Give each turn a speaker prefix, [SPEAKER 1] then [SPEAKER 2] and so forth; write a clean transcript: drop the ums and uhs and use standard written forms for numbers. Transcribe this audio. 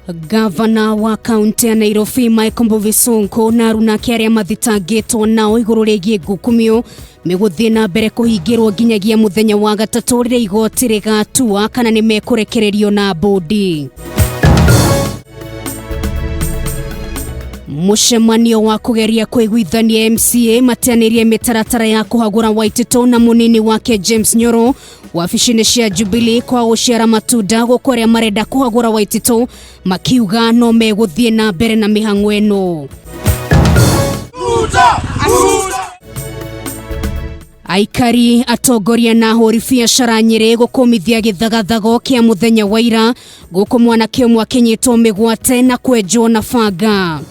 [SPEAKER 1] Gavana wa kaunti ya Nairobi Mike Sonko na aruna aria mathitangitwo nao iguru rigie ngukumio miguthie na mbere kuhingirwo nginyagia muthenya wa gatatu rire igoti rigatua kana ni mekurekererio na bodi. Mushemanio wa kugeria kwiguithania MCA mateanirie mitaratara ya kuhagura Waititu na munini wake James Nyoro wabici-inĩ cia Jubilee kwa guciara matunda gukoria marenda kuhagura Waititu makiuga no meguthie na mbere na mihang'o ĩno. Aikari atongoria na hori biacara Nyeri gukumithia githagathago kia muthenya wa ira guku mwanake ũmwe akinyitwo mĩgwate na kwenjwo na banga.